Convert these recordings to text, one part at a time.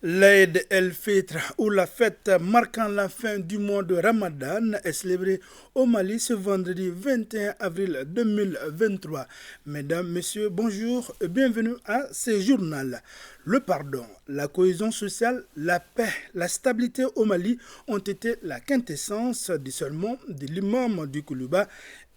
L'Aïd el-Fitr, ou la fête marquant la fin du mois de Ramadan, est célébrée au Mali ce vendredi 21 avril 2023. Mesdames, Messieurs, bonjour et bienvenue à ce journal. Le pardon, la cohésion sociale, la paix, la stabilité au Mali ont été la quintessence du sermon de l'imam du Koulouba.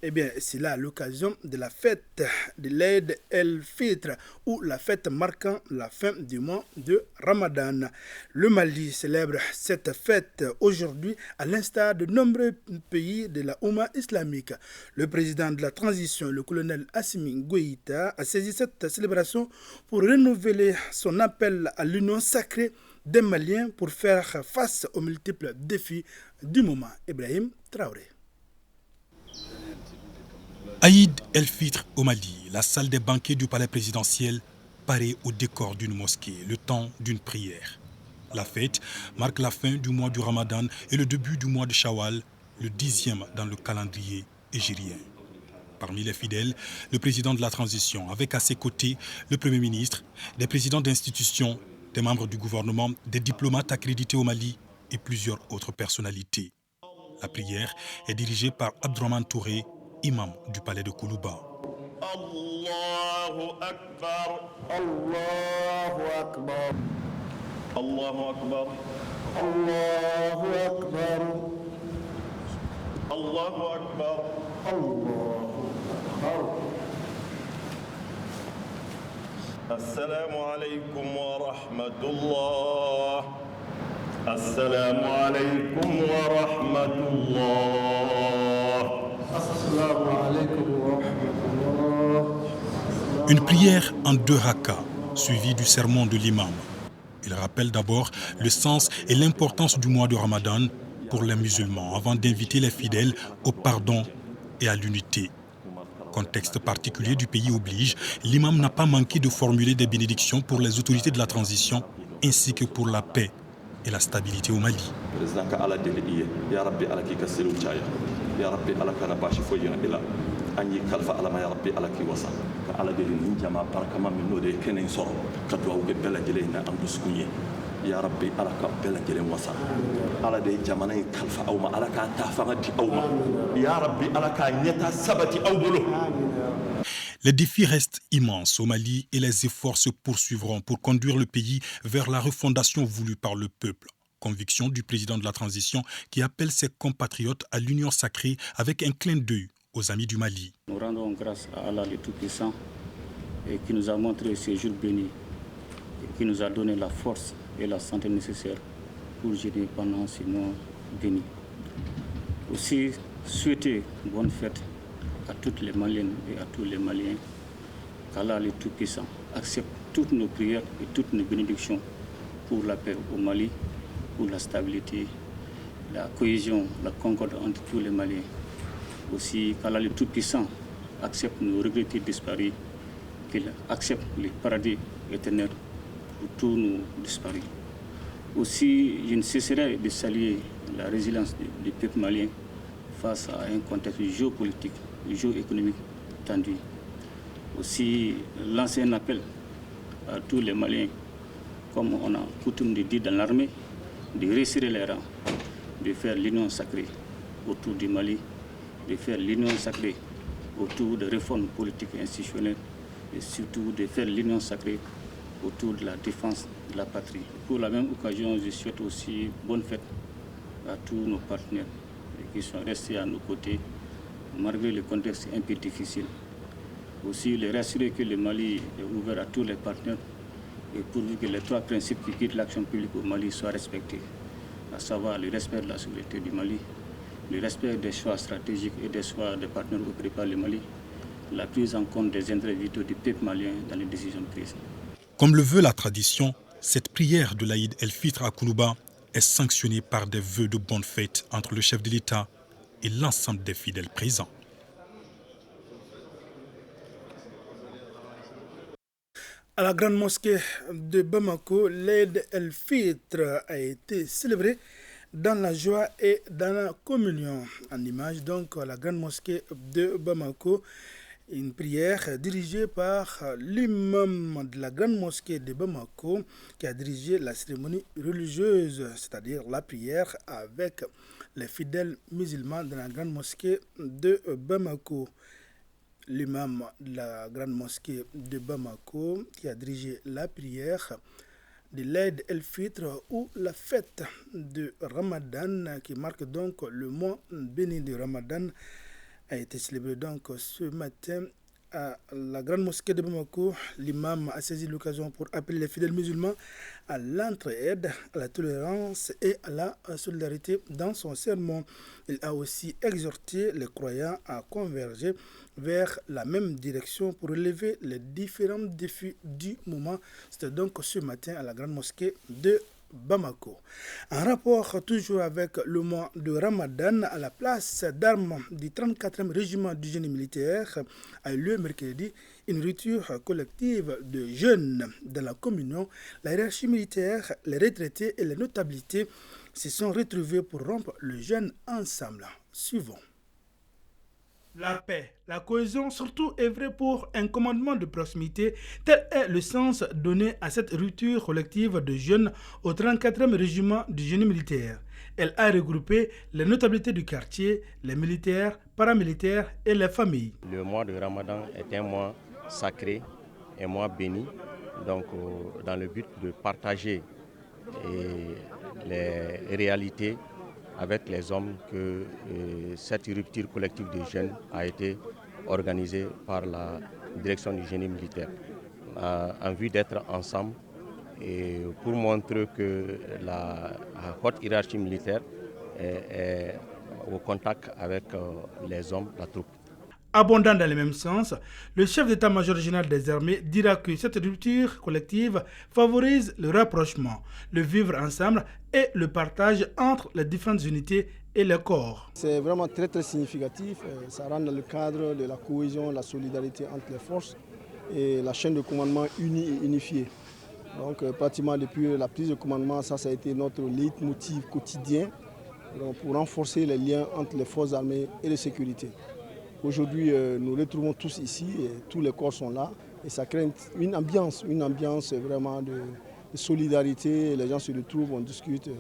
Eh bien, c'est là l'occasion de la fête de l'Aïd el-Fitr, ou la fête marquant la fin du mois de Ramadan. Le Mali célèbre cette fête aujourd'hui à l'instar de nombreux pays de la Oumma islamique. Le président de la transition, le colonel Assimi Goïta, a saisi cette célébration pour renouveler son appel à l'union sacrée des Maliens pour faire face aux multiples défis du moment. Ibrahim Traoré. Aïd el-Fitr au Mali, la salle des banquets du palais présidentiel paraît au décor d'une mosquée, le temps d'une prière. La fête marque la fin du mois du Ramadan et le début du mois de Shawwal, le 10e dans le calendrier hégirien. Parmi les fidèles, le président de la transition, avec à ses côtés le Premier ministre, des présidents d'institutions, des membres du gouvernement, des diplomates accrédités au Mali et plusieurs autres personnalités. La prière est dirigée par Abdourahmane Touré, imam du palais de Koulouba. Allahu Akbar, Allahu Akbar, Allahu Akbar, Allahu Akbar, Allahu Akbar, Allahu Akbar. Assalamu alaikum wa rahmatullah. Assalamu alaikum wa rahmatullah. Une prière en 2 rakas, suivie du sermon de l'imam. Il rappelle d'abord le sens et l'importance du mois de Ramadan pour les musulmans, avant d'inviter les fidèles au pardon et à l'unité. Contexte particulier du pays oblige, l'imam n'a pas manqué de formuler des bénédictions pour les autorités de la transition ainsi que pour la paix et la stabilité au Mali. Les défis restent immenses au Mali et les efforts se poursuivront pour conduire le pays vers la refondation voulue par le peuple. Conviction du président de la transition qui appelle ses compatriotes à l'union sacrée avec un clin d'œil aux amis du Mali. Nous rendons grâce à Allah le Tout-Puissant et qui nous a montré ces jours bénis et qui nous a donné la force et la santé nécessaires pour gérer pendant ces mois bénis. Aussi, souhaiter bonne fête à toutes les Maliennes et à tous les Maliens, qu'Allah le Tout-Puissant accepte toutes nos prières et toutes nos bénédictions pour la paix au Mali, pour la stabilité, la cohésion, la concorde entre tous les Maliens. Aussi, qu'Allah le Tout-Puissant accepte nos regrettés disparus, qu'il accepte les paradis éternels pour tous nos disparus. Aussi, je ne cesserai de saluer la résilience du peuple malien face à un contexte géopolitique, géoéconomique tendu. Aussi, lancer un appel à tous les Maliens, comme on a coutume de dire dans l'armée, de resserrer les rangs, de faire l'union sacrée autour du Mali, de faire l'union sacrée autour des réformes politiques et institutionnelles, et surtout de faire l'union sacrée autour de la défense de la patrie. Pour la même occasion, je souhaite aussi bonne fête à tous nos partenaires qui sont restés à nos côtés, malgré le contexte un peu difficile. Aussi, les rassurer que le Mali est ouvert à tous les partenaires et pourvu que les 3 principes qui guident l'action publique au Mali soient respectés, à savoir le respect de la souveraineté du Mali, le respect des choix stratégiques et des choix des partenaires opérés par le Mali, la prise en compte des intérêts vitaux du peuple malien dans les décisions prises. Comme le veut la tradition, cette prière de l'Aïd el-Fitr à Koulouba est sanctionnée par des vœux de bonne fête entre le chef de l'État et l'ensemble des fidèles présents. À la grande mosquée de Bamako, l'Aïd el-Fitr a été célébré dans la joie et dans la communion. En image, donc, à la grande mosquée de Bamako, Une prière dirigée par l'imam de la grande mosquée de Bamako qui a dirigé la cérémonie religieuse, c'est-à-dire la prière avec les fidèles musulmans de la grande mosquée de Bamako. L'imam de la grande mosquée de Bamako qui a dirigé la prière de l'Aïd el-Fitr ou la fête de Ramadan qui marque donc le mois béni de Ramadan a été célébré donc ce matin à la grande mosquée de Bamako. L'imam a saisi l'occasion pour appeler les fidèles musulmans à l'entraide, à la tolérance et à la solidarité. Dans son sermon, il a aussi exhorté les croyants à converger vers la même direction pour relever les différents défis du moment. C'était donc ce matin à la grande mosquée de Bamako. En rapport toujours avec le mois de Ramadan, à la place d'armes du 34e régiment du génie militaire a eu lieu mercredi une rupture collective de jeunes dans la communion. La hiérarchie militaire, les retraités et les notabilités se sont retrouvés pour rompre le jeûne ensemble. Suivons. La paix, la cohésion, surtout œuvrer pour un commandement de proximité, tel est le sens donné à cette rupture collective de jeunes au 34e régiment du génie militaire. Elle a regroupé les notabilités du quartier, les militaires, paramilitaires et les familles. Le mois de Ramadan est un mois sacré, un mois béni, donc dans le but de partager les réalités avec les hommes que cette rupture collective des jeunes a été organisée par la direction du génie militaire en vue d'être ensemble et pour montrer que la haute hiérarchie militaire est au contact avec les hommes, la troupe. Abondant dans le même sens, le chef d'état-major général des armées dira que cette rupture collective favorise le rapprochement, le vivre ensemble et le partage entre les différentes unités et les corps. C'est vraiment très très significatif, ça rentre dans le cadre de la cohésion, la solidarité entre les forces et la chaîne de commandement unie et unifiée. Donc pratiquement depuis la prise de commandement, ça a été notre leitmotiv quotidien pour renforcer les liens entre les forces armées et de sécurité. Aujourd'hui, nous retrouvons tous ici, et tous les corps sont là, et ça crée une ambiance vraiment de solidarité. Les gens se retrouvent, on discute. Et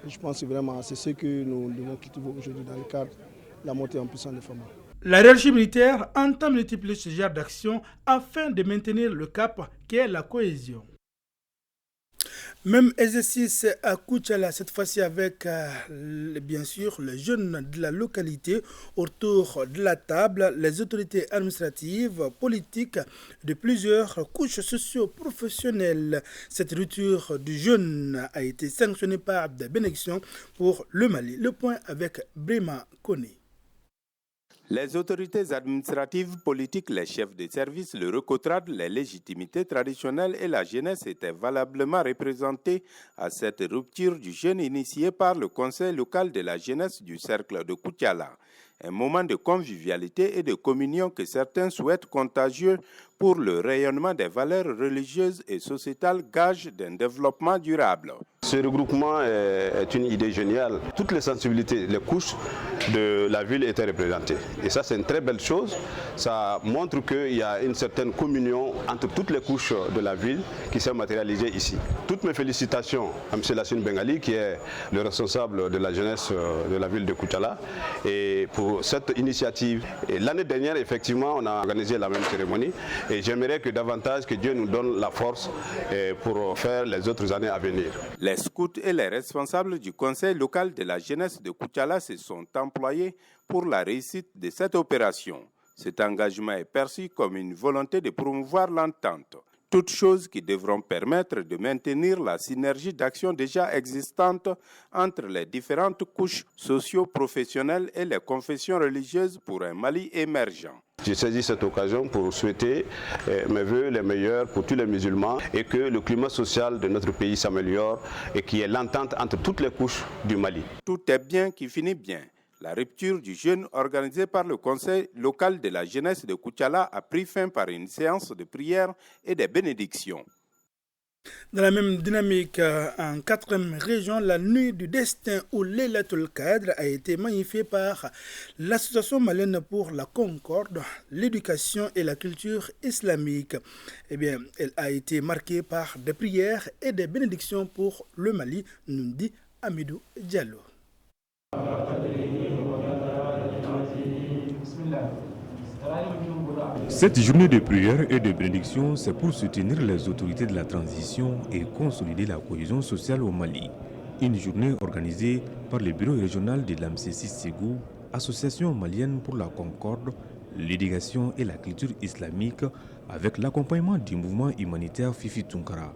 je pense vraiment que c'est ce que nous devons cultiver aujourd'hui dans le cadre de la montée en puissance des femmes. La hiérarchie militaire entame multiplier ce genre d'action afin de maintenir le cap qui est la cohésion. Même exercice à Koutiala, cette fois-ci avec bien sûr les jeunes de la localité autour de la table, les autorités administratives, politiques de plusieurs couches socio-professionnelles. Cette rupture du jeune a été sanctionnée par des bénédictions pour le Mali. Le point avec Brema Kone. Les autorités administratives, politiques, les chefs de service, le recotrade, les légitimités traditionnelles et la jeunesse étaient valablement représentés à cette rupture du jeûne initiée par le Conseil local de la jeunesse du cercle de Koutiala. Un moment de convivialité et de communion que certains souhaitent contagieux pour le rayonnement des valeurs religieuses et sociétales, gage d'un développement durable. Ce regroupement est une idée géniale. Toutes les sensibilités, les couches de la ville étaient représentées. Et ça, c'est une très belle chose. Ça montre qu'il y a une certaine communion entre toutes les couches de la ville qui s'est matérialisée ici. Toutes mes félicitations à M. Lassine Bengali, qui est le responsable de la jeunesse de la ville de Koutiala, et pour cette initiative. Et l'année dernière, effectivement, on a organisé la même cérémonie. Et j'aimerais que davantage que Dieu nous donne la force pour faire les autres années à venir. Les scouts et les responsables du conseil local de la jeunesse de Koutiala se sont employés pour la réussite de cette opération. Cet engagement est perçu comme une volonté de promouvoir l'entente. Toutes choses qui devront permettre de maintenir la synergie d'action déjà existante entre les différentes couches socio-professionnelles et les confessions religieuses pour un Mali émergent. J'ai saisi cette occasion pour souhaiter mes vœux les meilleurs pour tous les musulmans et que le climat social de notre pays s'améliore et qu'il y ait l'entente entre toutes les couches du Mali. Tout est bien qui finit bien. La rupture du jeûne organisée par le Conseil local de la jeunesse de Koutiala a pris fin par une séance de prière et de bénédictions. Dans la même dynamique, en 4e région, la nuit du destin ou Laylatul Qadr a été magnifiée par l'Association malienne pour la concorde, l'éducation et la culture islamique. Eh bien, elle a été marquée par des prières et des bénédictions pour le Mali, nous dit Amidou Diallo. Cette journée de prière et de bénédiction, c'est pour soutenir les autorités de la transition et consolider la cohésion sociale au Mali. Une journée organisée par le bureau régional de l'AMC6 Ségou, Association malienne pour la concorde, l'éducation et la culture islamique, avec l'accompagnement du mouvement humanitaire Fifi Tunkara.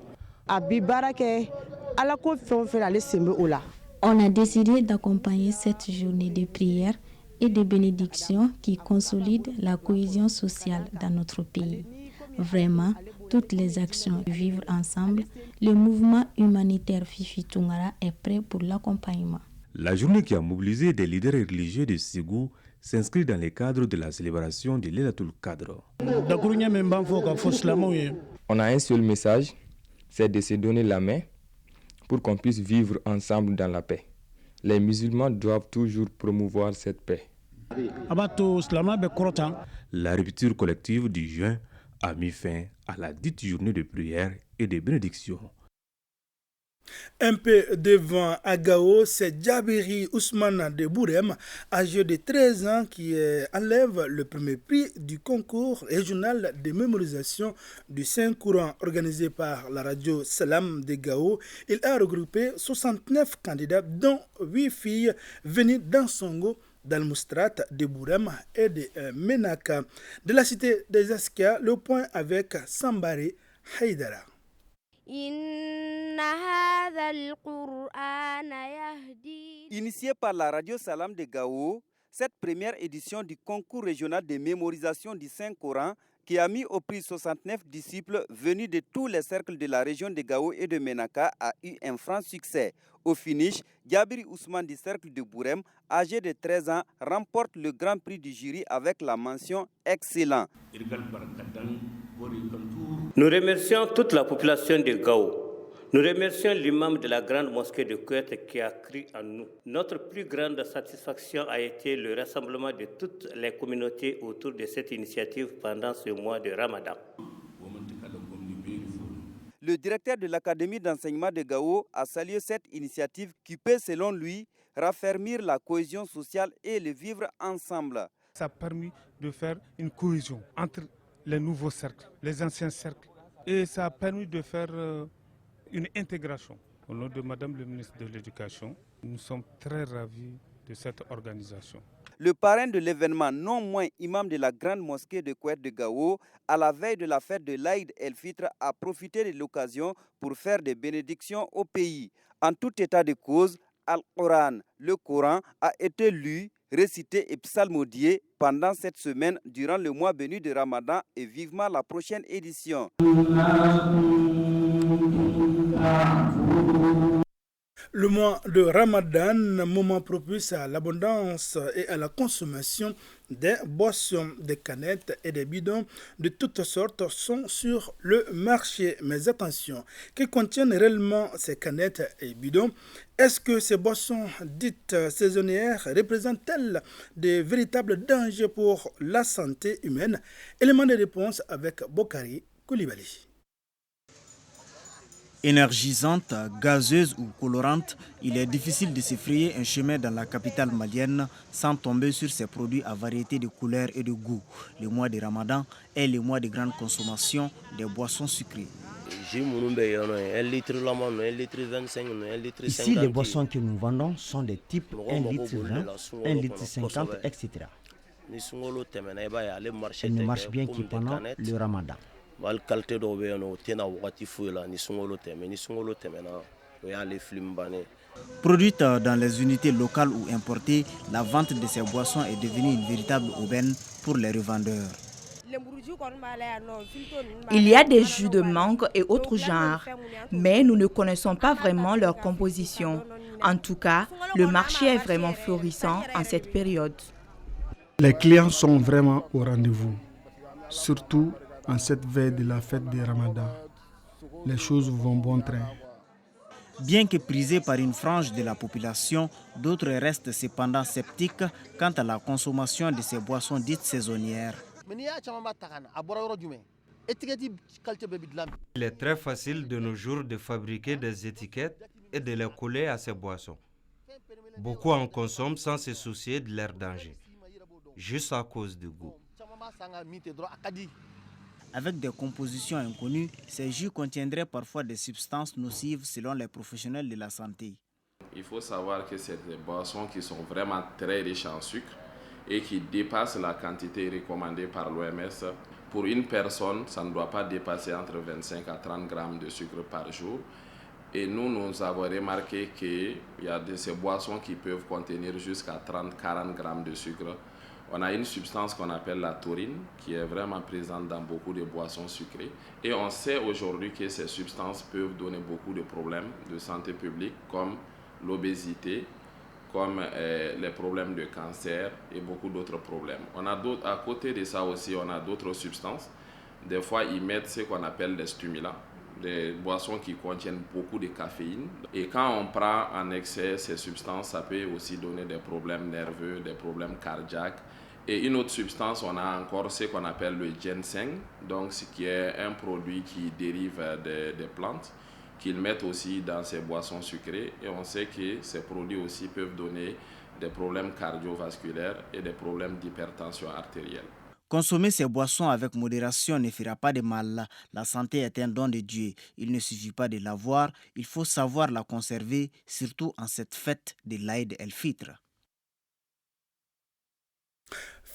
On a décidé d'accompagner cette journée de prière et de bénédiction qui consolide la cohésion sociale dans notre pays. Vraiment, toutes les actions vivre ensemble, le mouvement humanitaire Fifi Tunkara est prêt pour l'accompagnement. La journée qui a mobilisé des leaders religieux de Ségou s'inscrit dans le cadre de la célébration de Laylatul Qadr. On a un seul message, c'est de se donner la main pour qu'on puisse vivre ensemble dans la paix. Les musulmans doivent toujours promouvoir cette paix. La rupture collective du juin a mis fin à la dite journée de prière et de bénédiction. Un peu devant Agao, c'est Djabiri Ousmane de Bourem, âgé de 13 ans, qui enlève le premier prix du concours régional de mémorisation du Saint-Courant organisé par la radio Salam de Gao. Il a regroupé 69 candidats, dont 8 filles venues d'Ansongo, d'Al-Moustrat, de Bourem et de Menaka. De la cité des Askia, le point avec Sambari Haïdara. Initiée par la radio Salam de Gao, cette première édition du concours régional de mémorisation du Saint-Coran, qui a mis au prix 69 disciples venus de tous les cercles de la région de Gao et de Menaka, a eu un franc succès. Au finish, Djabiri Ousmane du cercle de Bourem, âgé de 13 ans, remporte le grand prix du jury avec la mention excellent. Nous remercions toute la population de Gao. Nous remercions l'imam de la grande mosquée de Kouet qui a cru en nous. Notre plus grande satisfaction a été le rassemblement de toutes les communautés autour de cette initiative pendant ce mois de Ramadan. Le directeur de l'Académie d'enseignement de Gao a salué cette initiative qui peut, selon lui, raffermir la cohésion sociale et le vivre ensemble. Ça a permis de faire une cohésion entre les nouveaux cercles, les anciens cercles. Et ça a permis de faire une intégration. Au nom de Madame le ministre de l'Éducation, nous sommes très ravis de cette organisation. Le parrain de l'événement, non moins imam de la grande mosquée de Kouet de Gao, à la veille de la fête de l'Aïd el-Fitr, a profité de l'occasion pour faire des bénédictions au pays. En tout état de cause, Al-Coran, le Coran, a été lu, récité et psalmodié pendant cette semaine durant le mois béni de Ramadan et vivement la prochaine édition. Le mois de Ramadan, moment propice à l'abondance et à la consommation des boissons, des canettes et des bidons de toutes sortes sont sur le marché. Mais attention, que contiennent réellement ces canettes et bidons? Est-ce que ces boissons dites saisonnières représentent-elles de véritables dangers pour la santé humaine? Élément de réponse avec Bokari Koulibaly. Énergisante, gazeuse ou colorante, il est difficile de se frayer un chemin dans la capitale malienne sans tomber sur ces produits à variété de couleurs et de goûts. Le mois de Ramadan est le mois de grande consommation des boissons sucrées. Ici, les boissons que nous vendons sont des types 1 litre 20, 1 litre 50, etc. Elles ne marchent bien que pendant le Ramadan. Produite dans les unités locales ou importées, la vente de ces boissons est devenue une véritable aubaine pour les revendeurs. Il y a des jus de mangue et autres genres, mais nous ne connaissons pas vraiment leur composition. En tout cas, le marché est vraiment florissant en cette période. Les clients sont vraiment au rendez-vous, surtout en cette veille de la fête de Ramadan. les choses vont bon train. Bien que prisés par une frange de la population, d'autres restent cependant sceptiques quant à la consommation de ces boissons dites saisonnières. Il est très facile de nos jours de fabriquer des étiquettes et de les coller à ces boissons. Beaucoup en consomment sans se soucier de leur danger, juste à cause du goût. Avec des compositions inconnues, ces jus contiendraient parfois des substances nocives selon les professionnels de la santé. Il faut savoir que c'est des boissons qui sont vraiment très riches en sucre et qui dépassent la quantité recommandée par l'OMS. Pour une personne, ça ne doit pas dépasser entre 25 à 30 grammes de sucre par jour. Et nous avons remarqué qu'il y a de ces boissons qui peuvent contenir jusqu'à 30-40 grammes de sucre. On a une substance qu'on appelle la taurine, qui est vraiment présente dans beaucoup de boissons sucrées. Et on sait aujourd'hui que ces substances peuvent donner beaucoup de problèmes de santé publique, comme l'obésité, comme les problèmes de cancer et beaucoup d'autres problèmes. À côté de ça aussi, on a d'autres substances. Des fois, ils mettent ce qu'on appelle des stimulants, des boissons qui contiennent beaucoup de caféine. Et quand on prend en excès ces substances, ça peut aussi donner des problèmes nerveux, des problèmes cardiaques. Et une autre substance, on a encore ce qu'on appelle le ginseng, donc ce qui est un produit qui dérive des plantes, qu'ils mettent aussi dans ces boissons sucrées. Et on sait que ces produits aussi peuvent donner des problèmes cardiovasculaires et des problèmes d'hypertension artérielle. Consommer ces boissons avec modération ne fera pas de mal. La santé est un don de Dieu. Il ne suffit pas de l'avoir, il faut savoir la conserver, surtout en cette fête de l'Aïd el-Fitr.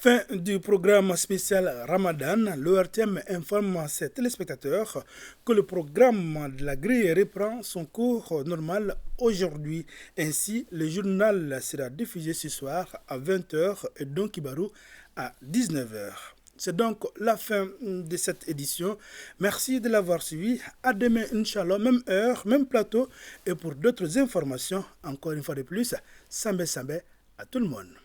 Fin du programme spécial Ramadan, l'ORTM informe ses téléspectateurs que le programme de la grille reprend son cours normal aujourd'hui. Ainsi, le journal sera diffusé ce soir à 20h et Don Kibarou à 19h. C'est donc la fin de cette édition. Merci de l'avoir suivi. À demain, Inch'Allah, même heure, même plateau. Et pour d'autres informations, encore une fois de plus, Sambé à tout le monde.